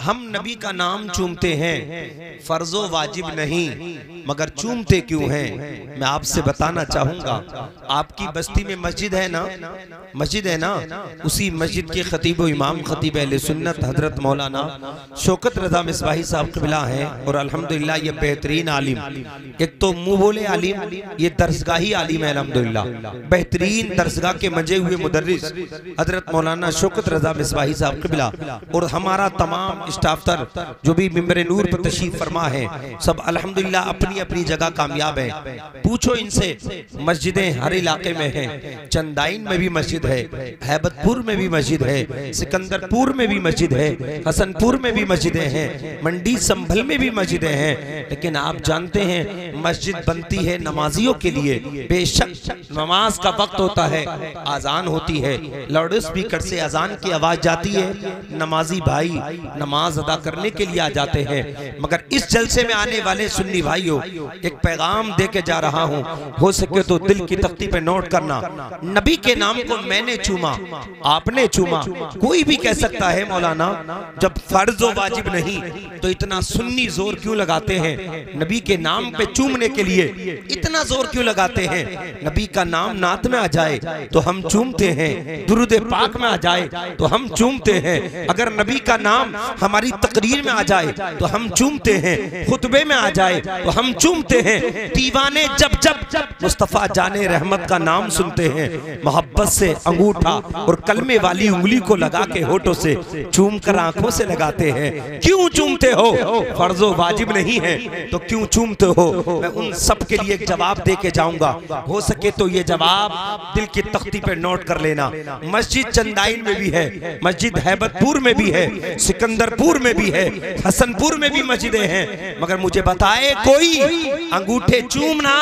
हम नबी का नाम चूमते हैं, फर्जो वाजिब नहीं, मगर चूमते क्यों हैं? मैं आपसे बताना चाहूंगा। आपकी बस्ती में मस्जिद है ना, उसी मस्जिद के खतीब व इमाम खतीब अहले सुन्नत हजरत मौलाना शौकत रजा मिसबाही साहब क़िबला हैं। और अल्हम्दुलिल्लाह ये बेहतरीन आलिम, एक तो मुंह बोले आलिम, ये दरसगाही आलिम है अल्हम्दुलिल्लाह। बेहतरीन दरसगाह के मजे हुए मुदर्रिस हजरत मौलाना शौकत रजा मिसबाही साहब क़िबला और हमारा तमाम स्टाफर जो भी मिंबर नूर पर तशरीफ फरमा है, सब अल्हम्दुलिल्लाह अपनी अपनी जगह कामयाब है। पूछो इनसे, मस्जिदें हर इलाके में हैं। चंदाइन में भी मस्जिद है, हैबतपुर में भी मस्जिद है, सिकंदरपुर में भी मस्जिद है, हसनपुर में भी मस्जिदें हैं, मंडी संभल में भी मस्जिदें हैं। लेकिन आप जानते हैं मस्जिद बनती है नमाजियों के लिए। बेशक नमाज का वक्त होता है, आजान होती है, लाउड स्पीकर से अजान की आवाज जाती है, नमाजी भाई नमाज अदा करने के लिए आ जाते हैं। मगर इस जलसे में आने वाले सुन्नी भाइयों, एक पैगाम दे के जा रहा हूँ, हो सके तो दिल की तख्ती पे नोट करना। नबी के नाम को मैंने चूमा, आपने चूमा, कोई भी कह सकता है मौलाना जब फर्ज व वाजिब नहीं तो इतना सुन्नी जोर क्यों लगाते हैं? नबी के नाम पे चूमने के लिए इतना जोर क्यों लगाते हैं? नबी का नाम नात में आ जाए तो हम चूमते हैं, दुरूद पाक में आ जाए तो हम चूमते हैं, अगर नबी का नाम हमारी तकरीर में आ जाए तो हम चूमते हैं, खुतबे में आ जाए तो हम चूमते हैं। दीवाने जब जब मुस्तफा जाने रहमत का नाम सुनते हैं, मोहब्बत से अंगूठा और कलमे वाली उंगली को लगा के होठों से चूम कर आंखों से लगाते हैं। क्यों चूमते हो? फर्जो वाजिब नहीं है तो क्यों चूमते हो? मैं उन सब के लिए एक जवाब दे के जाऊंगा। हो सके तो ये जवाब दिल की तख्ती पे नोट कर लेना। मस्जिद चंदाइन में भी है, मस्जिद हैबतपुर में भी है, सिकंदरपुर में भी है, हसनपुर में भी मस्जिदें हैं। मगर मुझे बताए कोई, अंगूठे चूमना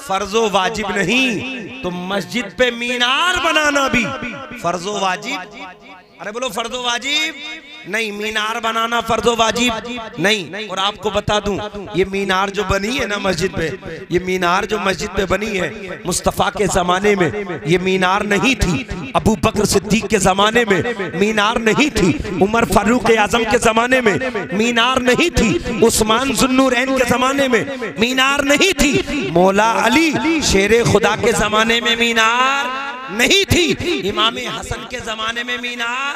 फर्जो वाजिब नहीं तो मस्जिद पे मीनार बनाना भी फर्जो वाजिब। अरे बोलो फर्जो वाजिब नहीं, मीनार बनाना फर्जो वाजिब नहीं। और आपको बता दूं, ये मीनार जो बनी है ना मस्जिद पे, ये मीनार जो मस्जिद पे बनी है, मुस्तफा के जमाने में ये मीनार नहीं थी, अबू बकर सिद्दीक के जमाने में मीनार नहीं थी, उमर फारूक आजम के जमाने में मीनार नहीं थी, उस्मान जुन्नूरैन के जमाने में मीनार नहीं थी, मौला अली शेरे खुदा के जमाने में मीनार नहीं थी, इमाम हसन के जमाने में मीनार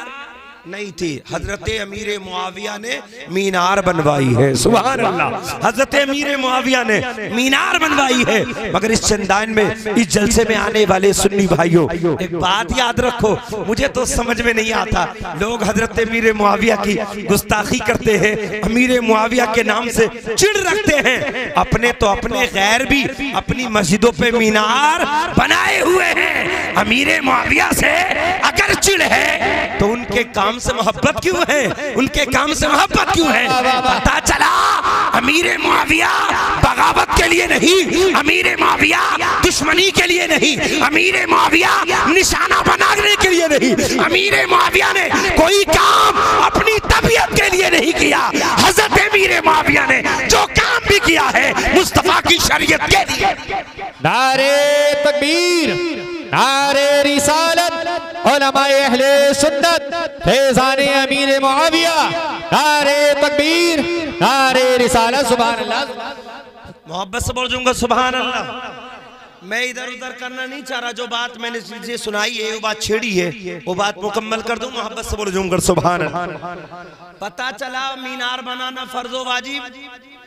नहीं थी। हजरत अमीर मुआविया ने मीनार बनवाई है, सुभान अल्लाह। हजरत अमीर मुआविया ने मीनार बनवाई है। मगर इस चंदान में, इस जलसे में आने वाले सुन्नी भाइयों, एक बात याद रखो, मुझे तो समझ में नहीं आता, लोग हजरत अमीर मुआविया की गुस्ताखी करते हैं, अमीर मुआविया के नाम से चिढ़ रखते हैं। अपने तो अपने गैर भी अपनी मस्जिदों पे मीनार बनाए हुए हैं। अमीर मुआविया से अगर चिढ़ है तो उनके काम से मोहब्बत क्यों है? उनके काम से मोहब्बत क्यों है? पता चला अमीर मुआविया बगावत के लिए नहीं, अमीर मुआविया दुश्मनी के लिए नहीं, अमीर मुआविया निशाना बनाने के लिए नहीं, अमीर मुआविया ने कोई काम अपनी तबीयत के लिए नहीं किया। हजरत अमीर मुआविया ने जो काम भी किया है मुस्तफा की शरीयत के लिए। नारे तकबीर, नारे रिसालत, उलमाए अहले सुन्नत, फैज़ाने अमीर मुआविया, नारे तकबीर, नारे रिसालत, सुभान अल्लाह। मोहब्बत से बोल दूंगा सुभान अल्लाह। मैं इधर उधर करना नहीं चाह रहा, जो बात मैंने तुझे सुनाई है, वो बात छेड़ी है, वो बात मुकम्मल कर दूं। मोहब्बत से बोल दूंगा सुभान अल्लाह। पता चला मीनार बनाना फर्जो वाजिब,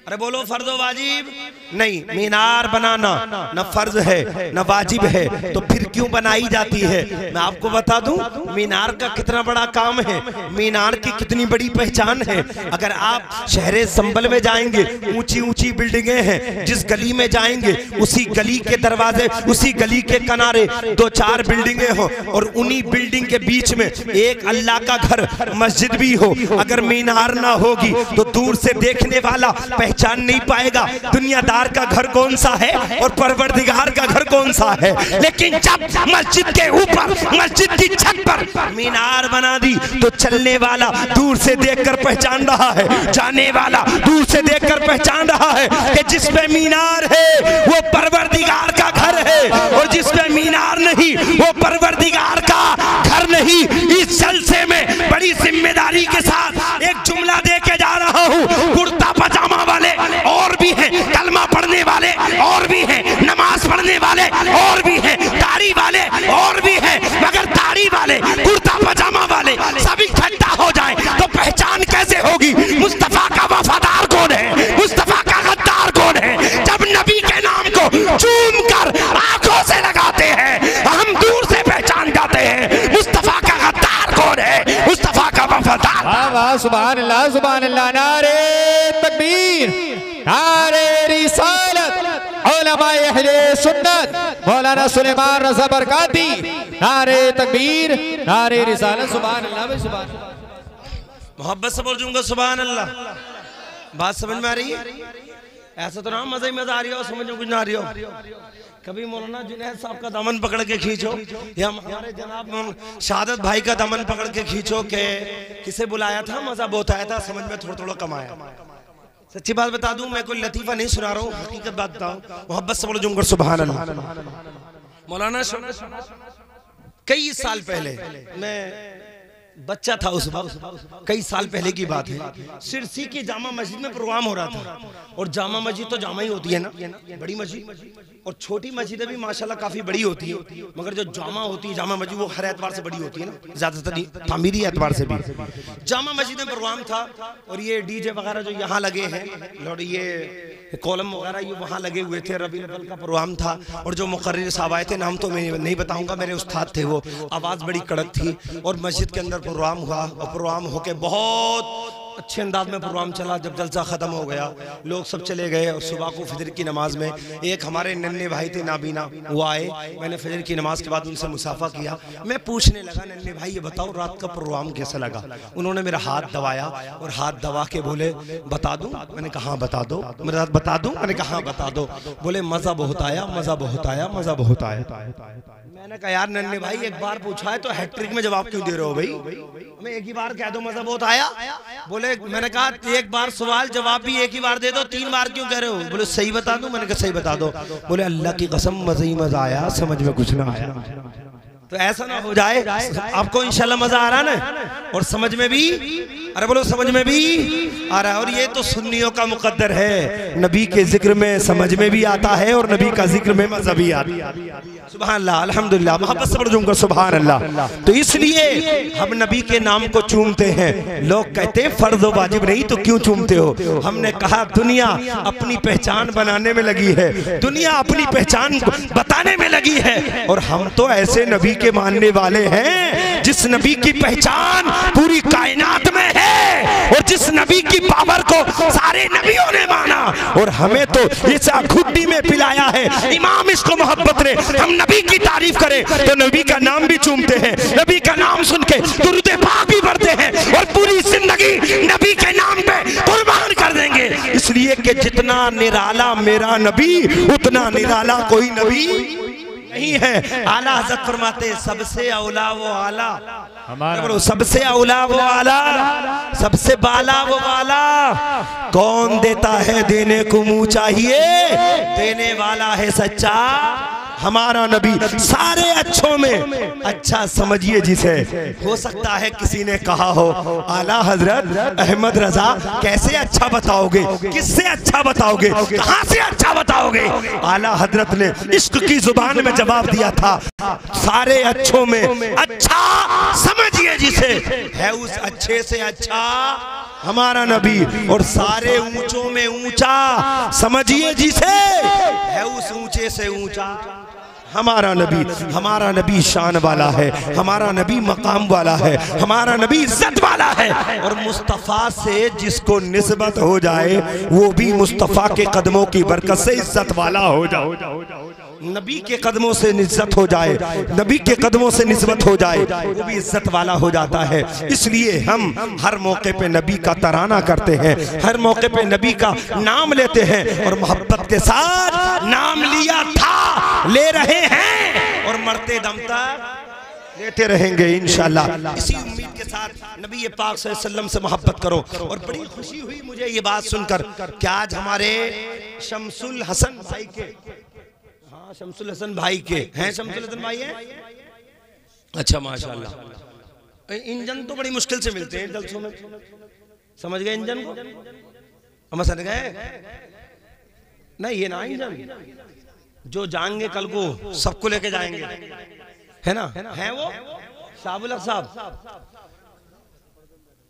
अरे बोलो फर्जो वाजिब नहीं, मीनार बनाना न फर्ज है न वाजिब है, तो फिर क्यों बनाई जाती है? मैं आपको बता दूं, मीनार का कितना बड़ा काम है, मीनार की कितनी बड़ी पहचान है। अगर आप शहरे संभल में जाएंगे, ऊंची ऊंची बिल्डिंगें हैं, जिस गली में जाएंगे उसी गली के दरवाजे, उसी गली के किनारे दो चार बिल्डिंगें हो और उन्हीं बिल्डिंग के बीच में एक अल्लाह का घर मस्जिद भी हो, अगर मीनार ना होगी तो दूर से देखने वाला पहचान नहीं पाएगा दुनियादार का घर कौन सा है और परवरदिगार का घर कौन सा है। लेकिन जब मस्जिद के ऊपर, मस्जिद की छत पर मीनार बना दी तो चलने वाला दूर से देखकर पहचान रहा है, जाने वाला दूर से देखकर पहचान रहा है कि जिस पे मीनार है वो परवरदिगार का घर है, और जिस पे मीनार नहीं वो परवरदिगार का घर नहीं। इस जलसे में बड़ी जिम्मेदारी के साथ वाह सुभान अल्लाह सुभान अल्लाह। नारे तकबीर, नारे रिसालत, उलमाए अहले सुन्नत, मौलाना सुलेमान रज़ा बरकाती, नारे तकबीर, नारे रिसालत, सुभान अल्लाह भाई सुभान। मोहब्बत से बोल दूंगा सुभान अल्लाह। बात समझ में आ रही है? ऐसा तो ना मजा ही मजा आ रही हो, समझ में कुछ ना आ रही हो। कभी मौलाना जुनैद साहब का दामन पकड़ के खींचो, या हमारे जनाब शहादत भाई का दामन पकड़ के खींचो के किसे बुलाया था, मजा बहुत आया था, समझ में थोड़ा थोड़ा कम आया। सच्ची बात बता दूं, मैं कोई लतीफा नहीं सुना रहा हूँ, हकीकत बात बताऊं। मोहब्बत से बोल दूंगा सुभान अल्लाह। मौलाना कई साल पहले, मैं बच्चा था उस वक्त, कई साल पहले की बात है, सिरसी की जामा मस्जिद में प्रोग्राम हो रहा था। और जामा मस्जिद तो जामा ही होती है ना, बड़ी मस्जिद, और छोटी मस्जिदें भी माशाल्लाह काफी बड़ी होती है, मगर जो जामा होती है जामा मस्जिद वो हर एतबार से बड़ी होती है ना, ज्यादातर तामीरी एतबार से भी। जामा मस्जिद में प्रोग्राम था और ये डीजे वगैरह जो यहाँ लगे हैं, और ये कॉलम वगैरह ये वहाँ लगे हुए थे, रबी अव्वल का प्रोग्राम था। और जो मुकर्रिर साहब आए थे, नाम तो मैं नहीं बताऊंगा, मेरे उस्ताद थे वो, आवाज़ बड़ी कड़क थी। और मस्जिद के अंदर प्रोग्राम हुआ और प्रोग्राम होके बहुत अच्छे अंदाज में प्रोग्राम चला। जब जलसा खत्म हो गया, लोग सब चले गए और सुबह को फजर की नमाज में एक हमारे नन्हे भाई थे नाबीना, वो आए। मैंने फजर की नमाज के बाद उनसे मुसाफा किया। मैं पूछने लगा, नन्हे भाई ये बताओ रात का प्रोग्राम कैसा लगा? उन्होंने मेरा हाथ दबाया और हाथ दबा के बोले बता दूं? मैंने कहा बता दो। मेरा हाथ बता दूं? मैंने कहा बता दो। बोले मजा बहुत आया, मजा बहुत आया, मजा बहुत आया। मैंने कहा यार नन्हे भाई एक बार पूछा है तो हैट्रिक में जवाब क्यों दे रहे हो भाई? मैं एक ही बार कह दो मजा बहुत आया। बोले, मैंने कहा एक बार सवाल जवाब भी एक ही बार दे दो, 3 बार क्यों कह रहे हो? बोले सही बता दूं? मैंने कहा सही बता दो। बोले अल्लाह की कसम मजा ही मजा आया, समझ में कुछ ना आया। तो ऐसा ना हो जाए, आपको इंशाल्लाह मजा आ रहा ना, और समझ में भी, अरे बोलो समझ में भी आ रहा है। और ये तो सुन्नियों का मुकद्दर है, नबी के जिक्र में समझ में भी आता है और नबी का जिक्र में मजा भी आता है। सुभान अल्लाह, अल्हम्दुलिल्लाह, मोहब्बत से पढ़ दूंगा सुभान अल्लाह। तो इसलिए हम नबी के नाम को चूमते हैं। लोग कहते हैं फर्ज वाजिब नहीं तो क्यों चूमते हो? हमने कहा दुनिया अपनी पहचान बनाने में लगी है, दुनिया अपनी पहचान बताने में लगी है, और हम तो ऐसे नबी के मानने वाले हैं जिस नबी की पहचान पूरी कायनात में है, और जिस नबी की पावर को सारे नबियों ने माना, और हमें तो इस खुड्डी में पिलाया है इमाम इश्क मोहब्बत ने। हम नबी की तारीफ करें तो नबी का नाम भी चूमते हैं, नबी का नाम सुन के दुरूद पाक भी पढ़ते हैं, और पूरी जिंदगी नबी के नाम पे कुर्बान कर देंगे। इसलिए कि जितना निराला मेरा नबी, उतना निराला कोई नबी नहीं है। आला हज़रत फरमाते सबसे औला वो आला, हमारा सबसे औला वो आला, सबसे बाला वो बाला। कौन देता है देने को मुंह चाहिए, देने वाला है सच्चा हमारा नबी। सारे अच्छों में अच्छा समझिए जिसे। हो सकता है किसी ने कहा हो आला हजरत अहमद रजा कैसे अच्छा बताओगे, किससे अच्छा बताओगे, कहां से अच्छा बताओगे? आला हजरत ने इश्क की जुबान में जवाब दिया था, सारे अच्छों में अच्छा समझिए जिसे, है उस अच्छे से अच्छा हमारा नबी, और सारे ऊंचों में ऊंचा समझिए जिसे, है उस ऊंचे से ऊंचा हमारा नबी। हमारा नबी शान वाला है, हमारा नबी मकाम वाला है, हमारा नबी इज्जत वाला है। और मुस्तफ़ा से जिसको निस्बत हो जाए वो भी मुस्तफ़ा के कदमों की बरकत से इज्जत वाला हो जाए। नबी के कदमों से इज्जत हो जाए, नबी के कदमों से निस्बत हो जाए, वो भी इज्जत वाला हो जाता है। इसलिए हम हर मौके पे नबी का तराना करते हैं, हर मौके पे नबी का नाम लेते हैं, और मोहब्बत के साथ नाम लिया था, ले रहे हैं, और मरते दम तक लेते रहेंगे इंशाल्लाह। इसी उम्मीद के साथ नबी पाक सल्लल्लाहु अलैहि वसल्लम से मोहब्बत करो। और बड़ी खुशी हुई मुझे ये बात सुनकर कि आज हमारे शमसुल हसन भाई के, हाँ शमसुल हसन भाई के हैं, शमसुल हसन भाई हैं, अच्छा माशाल्लाह। इंजन तो बड़ी मुश्किल से मिलते हैं जलसों में, समझ गए इंजन को? हम समझ गए नहीं, ये ना इंजन जो जाएंगे कल को सबको लेके जाएंगे, है ना, है वो शाहबुल हक साहब।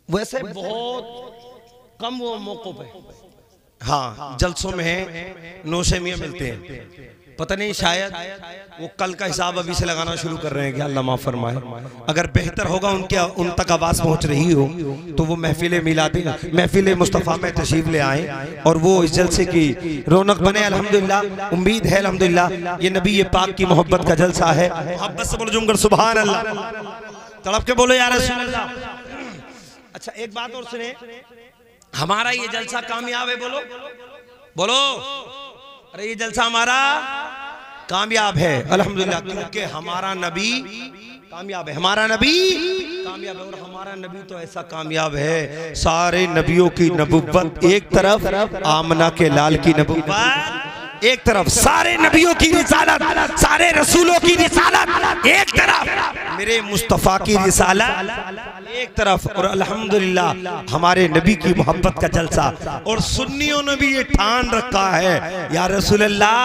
वैसे बहुत कम वो मौकों पे, हाँ जलसों में है नौशे मियां मिलते हैं, पता नहीं, शायद वो कल का हिसाब अभी से लगाना शुरू कर रहे हैं कि अल्लाह माफ फरमाए। अगर बेहतर होगा उनके उन तक आवाज़ पहुंच रही हो तो वो महफिल मुस्तफ़ा में तशरीफ ले आए और वो इस जलसे की रौनक बने। अल्हम्दुलिल्लाह, उम्मीद है अल्हम्दुलिल्लाह ये नबी ये पाक की मोहब्बत का जलसा है। मोहब्बत से बोलो जुमकर सुभान अल्लाह, तड़प के बोलो या रसूल अल्लाह। अच्छा एक बात और सुने, हमारा ये जलसा कामयाब है, बोलो बोलो, अरे ये जलसा हमारा कामयाब है अल्हम्दुलिल्लाह, क्योंकि हमारा नबी कामयाब है, हमारा नबी कामयाब है। और हमारा नबी तो ऐसा कामयाब है, सारे नबियों की नबुव्वत एक तरफ, आमना के लाल की नबुव्वत एक तरफ, सारे नबियों की रिसालत, सारे रसूलों की रिसालत एक तरफ, मेरे मुस्तफ़ा की रिसालत एक तरफ। और अल्हम्दुलिल्लाह हमारे नबी की मोहब्बत का जलसा। और सुन्नियों ने भी ये ठान रखा है, या रसूल अल्लाह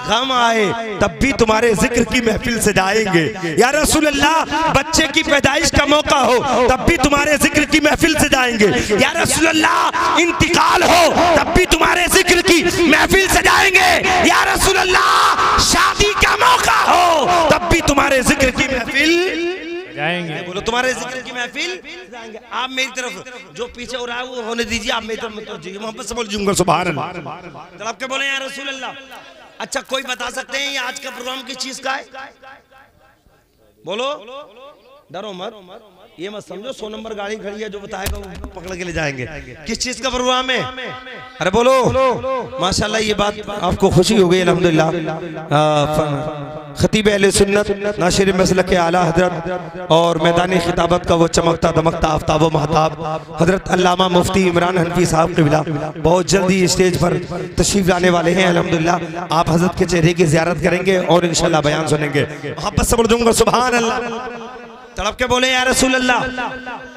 गम आए तब भी तुम्हारे जिक्र की महफिल से जाएंगे, या रसूल अल्लाह बच्चे की पैदाइश का मौका हो तब भी तुम्हारे जिक्र की महफिल से जाएंगे, या रसूल अल्लाह इंतकाल हो तब भी तुम्हारे जिक्र की महफिल से जाएंगे, या रसूल अल्लाह शादी का मौका हो तब भी तुम्हारे जिक्र की महफिल जाएंगे। बोलो तुम्हारे जिक्र की महफिल जाएंगे। आप मेरी तरफ जो पीछे हो रहा है वो होने दीजिए, आप मेरी तरफ मोहब्बत से बोल जूंगा सुभान अल्लाह, जब आपके बोले या रसूल अल्लाह। अच्छा कोई बता सकते हैं ये आज का प्रोग्राम किस चीज का है? बोलो, डरो मत, ये मत समझो 100 नंबर गाड़ी खड़ी है जो बताएगा वो पकड़ के ले जाएंगे। किस चीज का प्रोग्राम है? अरे बोलो माशाल्लाह, ये बात आपको खुशी हो गई अल्हम्दुलिल्लाह। खतीब अहले सुन्नत नाशिर मसलक के आला हजरत और मैदानी खिताबत का वो चमकता दमकता आफ्ताब व महताब हजरत अल्लामा मुफ्ती इमरान हनफी साहब क़िबला बहुत जल्दी स्टेज पर तशरीफ लाने वाले हैं अल्हम्दुलिल्लाह। आप हजरत के चेहरे की ज़ियारत करेंगे और इंशाल्लाह बयान सुनेंगे। मोहब्बत से बोल दूंगा सुभान अल्लाह, तड़प के बोले या रसूल अल्लाह।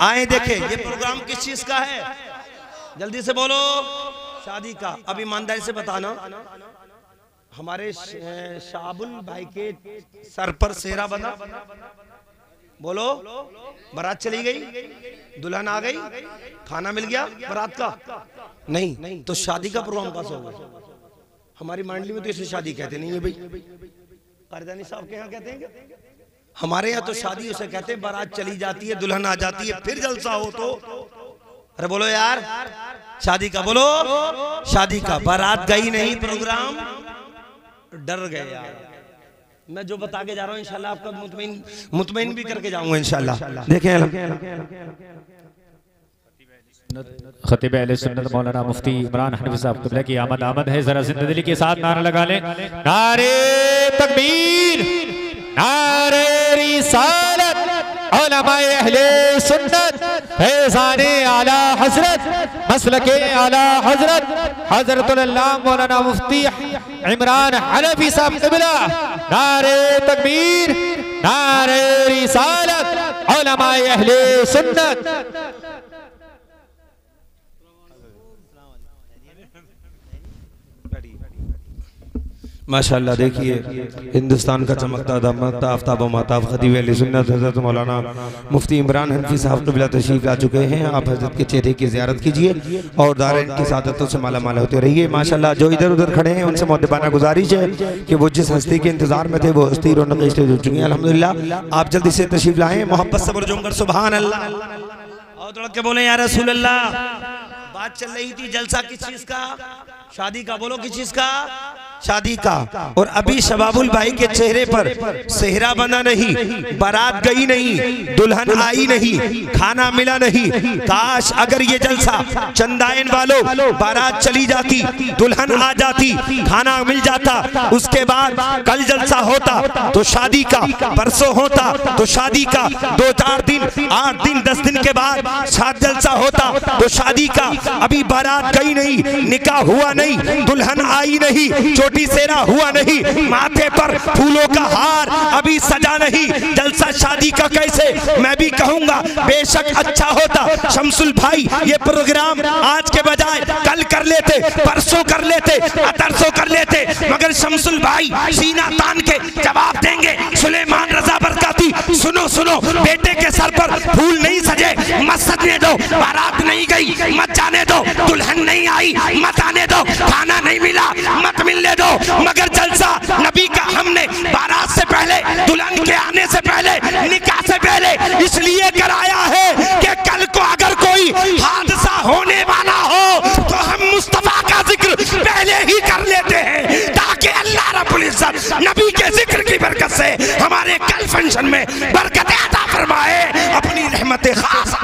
आए देखे ये प्रोग्राम किस चीज का है, जल्दी से बोलो। शादी का। अब ईमानदारी से बताना, हमारे शाबुल भाई के सर पर सेहरा बना, बोलो। बारात चली गई, दुल्हन आ गई, खाना मिल गया बारात का नहीं, तो शादी का प्रोग्राम कैसे होगा? हमारी मंडली में तो इसे शादी कहते नहीं है भाई, कारदानी साहब के यहाँ कहते हैं, हमारे यहाँ तो शादी उसे कहते हैं बारात चली जाती है, दुल्हन आ जाती है, फिर जलसा हो तो। अरे बोलो यार, शादी का बोलो, शादी का। बारात गई नहीं, प्रोग्राम डर गए यार। मैं जो बता के जा रहा हूँ इंशाल्लाह आपका मुतमईन भी करके जाऊंगा इंशाल्लाह। देखें खतीब अहले सुन्नत मौलाना मुफ्ती इमरान हनफी साहब क़िबला की आमद है। जरा जिंदा दिली के साथ नारा लगा लें, नारे तकबीर, नारे रिसालत, उलमाए अहले सुन्नत, फैज़ाने आला हजरत, मसलके आला हजरत हजरतुल अल्लाह मौलाना मुफ्ती इमरान हनफी साहब क़िबला। नारे तकबीर, नारे रिसालत, उलमाए अहले सुन्नत। माशाल्लाह देखिए हिंदुस्तान का चमकता दमकता आफ्ताब व महताब खतीब अहले सुन्नत हज़रत मौलाना मुफ्ती इमरान हनफी साहब क़िबला तशरीफ ला चुके हैं। आप हज़रत के चेहरे की ज़ियारत कीजिए और दारैन की सादतों से माला माल होते रहिए। माशाल्लाह जो इधर उधर खड़े हैं उनसे मुअद्दबाना गुजारिश है कि वो जिस हस्ती के इंतजार में थे वो हस्ती रौनक स्टेज हो चुकी है अल्हम्दुलिल्लाह। आप जल्दी से तशरीफ लाएं, मोहब्बत से बोल सुभान अल्लाह और दौड़ के बोले या रसूल अल्लाह। बात चल रही थी जलसा किस चीज का? शादी का। बोलो किस चीज का? शादी का। और अभी शबाबुल भाई के चेहरे पर सेहरा बना नहीं, बारात गई नहीं, दुल्हन आई नहीं, खाना मिला नहीं। काश अगर ये जलसा चंदायन वालों बारात चली जाती, दुल्हन आ जाती, खाना मिल जाता, उसके बाद कल जलसा होता तो शादी का, परसों होता तो शादी का, 2-4 दिन 8 दिन 10 दिन के बाद सात जलसा होता तो शादी का। अभी बारात गई नहीं, निकाह हुआ नहीं, दुल्हन आई नहीं, छोटी सेरा हुआ नहीं, माथे पर फूलों का हार अभी सजा नहीं, जलसा शादी का कैसे? मैं भी कहूंगा बेशक अच्छा होता शमसुल भाई ये प्रोग्राम आज के बजाय कल कर लेते, परसों कर लेते, तरसों कर लेते, मगर शमसुल भाई सीना तान के जवाब देंगे। सुलेमान रजा बरकाती, सुनो सुनो, बेटे के सर पर फूल नहीं सजे मत सजने दो, बारात नहीं गई मत जाने दो, दुल्हन नहीं आई मत आने दो, खाना नहीं मिला मत मिलने दो, मगर जलसा नबी का हमने बारात से पहले, दुल्हन के आने से पहले, निकाह से पहले इसलिए कराया है कि कल को अगर कोई हादसा होने वाला हो तो हम मुस्तफा का जिक्र पहले ही कर लेते हैं, ताकि अल्लाह रब्बुल इज्जत नबी के जिक्र की बरकत से हमारे कल फंक्शन में बरकत अता फरमाए अपनी रहमत खास।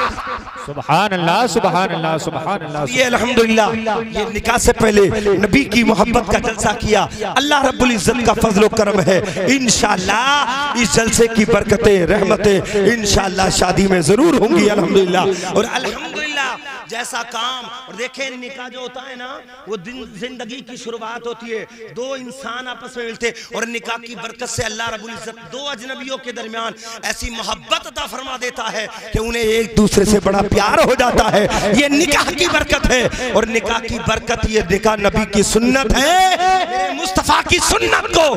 सुभान अल्लाह, सुभान अल्लाह, सुभान अल्लाह। ये अल्हम्दुलिल्लाह ये निकाह से पहले नबी की मोहब्बत का जलसा किया। अल्लाह रब्बुल इज्जत का फजल करम है, इंशाअल्लाह इस जलसे की बरकतें रहमतें इंशाअल्लाह शादी में जरूर होंगी अल्हम्दुलिल्लाह। और अल्हम्दुलिल्लाह जैसा काम, और देखें निकाह जो होता है ना वो जिंदगी की शुरुआत होती है, दो इंसान आपस में मिलते और निकाह की बरकत से अल्लाह रब्बुल इज्जत दो अजनबियों के दरमियान ऐसी मोहब्बत अता फरमा देता है कि उन्हें एक दूसरे से बड़ा प्यार हो जाता है। ये निकाह की बरकत है, और निकाह की बरकत ये निकाह नबी की सुन्नत है। मुस्तफा की सुन्नत को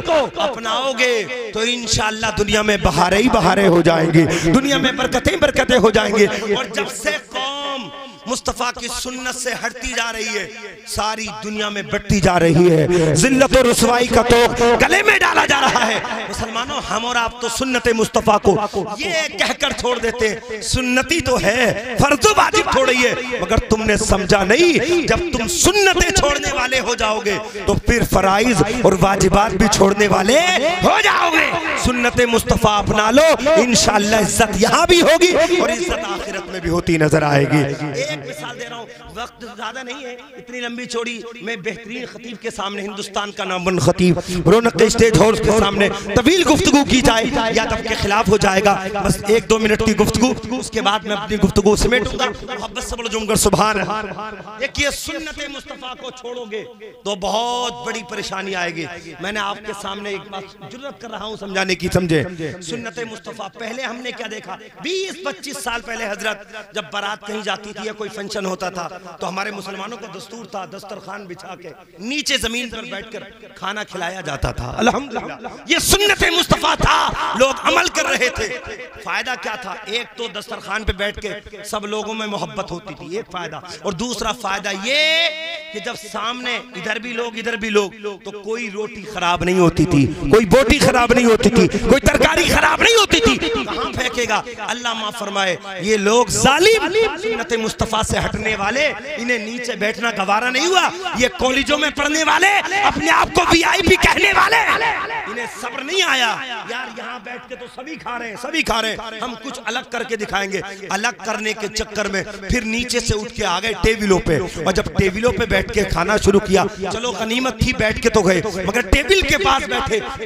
अपनाओगे तो इंशाअल्लाह दुनिया में बहारें ही बहारें हो जाएंगी, दुनिया में बरकतें बरकतें हो जाएंगी। और जब से कौम मुस्तफा की सुन्नत से हटती जा रही है, सारी दुनिया में बढ़ती जा रही है, जिल्लत और रुसवाई का तो गले में डाला जा रहा है। मुसलमानों हम और आप तो सुन्नत मुस्तफा को ये कहकर छोड़ देते हैं, सुन्नती तो है, फर्ज वाजिब थोड़ी है, मगर तुमने समझा नहीं जब तुम सुन्नतें छोड़ने वाले हो जाओगे तो फिर फराइज और वाजिबात भी छोड़ने वाले हो जाओगे। सुन्नत मुस्तफा अपना लो, इंशाअल्लाह इज्जत यहाँ भी होगी और इज्जत आखिरत में भी होती नजर आएगी। एक मिसाल दे रहा हूँ, वक्त ज्यादा नहीं है, इतनी लंबी चौड़ी, मैं बेहतरीन खतीब के सामने, हिंदुस्तान का नामवन खतीब, रौनक स्टेज हाउस के सामने तवील गुफ्तगू की जाए यादव के खिलाफ हो जाएगा, बस 1-2 मिनट की गुफ्तगू, उसके बाद मैं अपनी गुफ्तगू समेटूंगा, मोहब्बत से बोलो जुमकर सुभान अल्लाह। देखिए सुन्नत मुस्तफा को छोड़ोगे तो बहुत बड़ी परेशानी आएगी। मैंने आपके सामने एक बात जुर्रत कर रहा हूँ समझाने की, समझे। सुन्नत मुस्तफा पहले हमने क्या देखा, 20-25 साल पहले हजरत जब बारात कहीं जाती थी या कोई फंक्शन होता था तो हमारे मुसलमानों का दस्तूर था, दस्तरखान बिछा के नीचे जमीन पर बैठकर खाना खिलाया जाता था। अल्हम्दुलिल्लाह ये सुन्नत मुस्तफा था, लोग अमल कर रहे थे। फायदा क्या था, एक तो दस्तरखान पे बैठ के सब लोगों में मोहब्बत होती थी, एक फायदा, और दूसरा फायदा ये कि जब सामने इधर भी लोग इधर भी लोग तो कोई रोटी खराब नहीं होती थी, कोई बोटी खराब नहीं होती थी, कोई तरकारी खराब नहीं होती थी। कहां फेंकेगा, अल्लाह माफ फरमाए, ये लोग जालिम सुन्नत मुस्तफा से हटने वाले, इन्हें नीचे बैठना गवारा नहीं हुआ, ये कॉलेजों में पढ़ने वाले, अपने आप को वीआईपी कहने वाले, इन्हें सब्र नहीं आया, यार यहाँ बैठ के तो सभी खा रहे हैं, सभी खा रहे हैं, हम कुछ अलग करके दिखाएंगे। अलग करने के चक्कर में फिर नीचे से उठ के आ गए टेबलों पे, और जब टेबलों पे बैठ के खाना शुरू किया, चलो गनीमत थी बैठ के तो गए, मगर टेबल के पास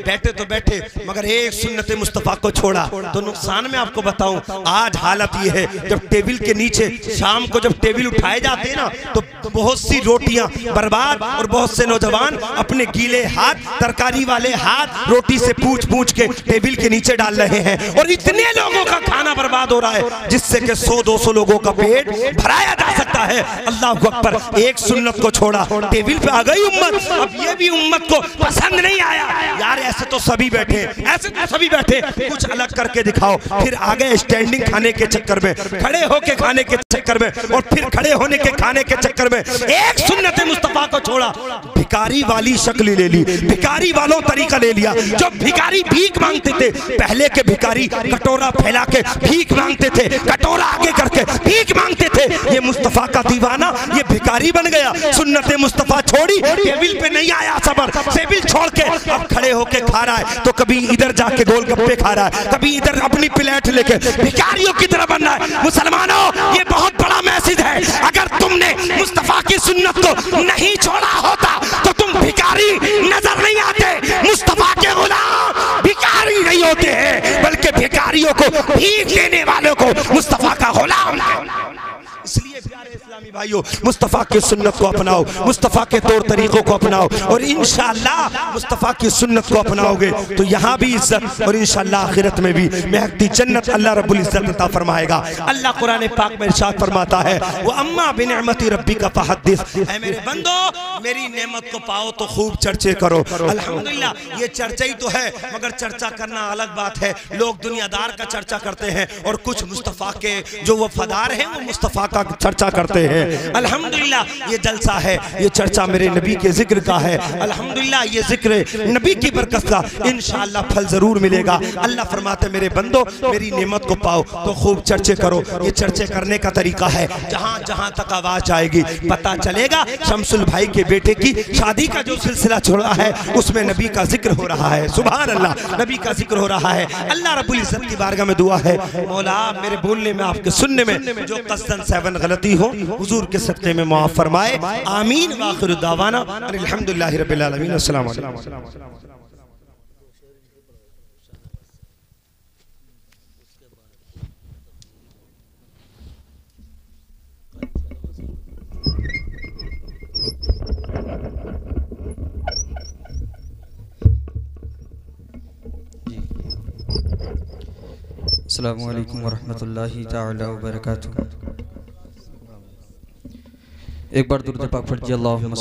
बैठे तो बैठे, मगर एक सुन्नत मुस्तफा को छोड़ा तो नुकसान में आपको बताऊं, आज हालत ये है जब टेबल के नीचे शाम को जब टेबल उठाए जाते हैं ना तो बहुत सी रोटियां बर्बाद, और बहुत से नौजवान अपने गीले हाथ, तरकारी वाले हाथ रोटी से पूछ के टेबल के नीचे डाल रहे हैं, और इतने लोगों का खाना बर्बाद हो रहा है जिससे कि 100-200 लोगों का पेट भराया जा सकता है। अल्लाह अकबर, एक सुन्नत को छोड़ा, टेबल पे आ गई उम्मत। अब ये भी उम्मत को पसंद नहीं आया, यार ऐसे तो सभी बैठे, ऐसे तो सभी बैठे, कुछ अलग करके दिखाओ। फिर आ गए स्टैंडिंग खाने के चक्कर में, खड़े होके खाने के चक्कर में, और फिर खड़े होने के खाने के चक्कर में एक सुन्नत मुस्तफा को छोड़ा, भिखारी वाली शक्ल ले ली, भिखारी वालों तरीका ले लिया। जो भिखारी भीख मांगते थे, पहले के भिखारी कटोरा फैला के भीख मांगते थे, कटोरा आगे करके भीख मांगते थे, ये मुस्तफा का दीवाना ये भिखारी बन गया। सुन्नत मुस्तफा छोड़ी, टेबल पे नहीं आया सबर, टेबल छोड़ के अब खड़े होके खा रहा है, तो कभी इधर जाके गोलगप्पे खा रहा है, कभी इधर अपनी प्लेट लेके भिखारियों की तरह बन रहा है। मुसलमानों ये बहुत बड़ा मैसेज है, अगर तुमने मुस्तफा की सुन्नत को नहीं छोड़ा होता तो तुम भिखारी नजर नहीं आते। मुस्तफा के गुलाम भिखारी नहीं होते हैं, बल्कि भिखारियों को भीख देने वालों को मुस्तफा का गुलाम। इसलिए प्यारे इस्लामी भाइयों, मुस्तफा की सुन्नत को अपनाओ, मुस्तफा के तौर तरीकों को अपनाओ, और इंशाअल्लाह मुस्तफा की सुन्नत को अपनाओगे तो यहाँ भी इज्जत और इंशाअल्लाह आखिरत में भी महकती जन्नत अल्लाह रब्बुल इज्जत अता फरमाएगा। अल्लाह कुरान पाक में इरशाद फरमाता है, वो अम्मा बिनिअमति रब्बिका फहद्दिस, ऐ मेरे बंदो मेरी नेमत को पाओ तो खूब चर्चे करो। अल्हम्दुलिल्लाह ये चर्चा ही तो है, मगर चर्चा करना अलग बात है। लोग दुनियादार का चर्चा करते हैं और कुछ मुस्तफा के जो वफादार हैं वो मुस्तफा का चर्चा करते हैं। हैं। अल्हम्दुलिल्लाह ये जलसा है, ये चर्चा मेरे नबी के जिक्र का है। अल्हम्दुलिल्लाह ये जिक्र नबी की बरकत का इंशाअल्लाह फल जरूर मिलेगा। अल्लाह फरमाते मेरे बंदो मेरी नेमत को पाओ तो खूब चर्चे करो। ये चर्चे करने का तरीका है, जहाँ जहाँ तक आवाज आएगी पता चलेगा शमसुल भाई के बेटे की शादी का जो सिलसिला छोड़ा है उसमें नबी का जिक्र हो रहा है। सुभान अल्लाह, नबी का जिक्र हो रहा है। अल्लाह रब्बुल इज्जत की बारगाह में दुआ है, मौला मेरे बोलने में आपके सुनने में जो कसदन सहवन गलती हो हुजूर के सदक़े में माफ फरमाए। आमीन। व आखिरु दावाना अल्हम्दुलिल्लाहि रब्बिल आलमीन। अस्सलाम वालेकुम। अस्सलामु अलैकुम वरहमतुल्लाहि ताला वबरकातुहू। एक बार दुरूद पाक पढ़िए। अल्लाहुम्मा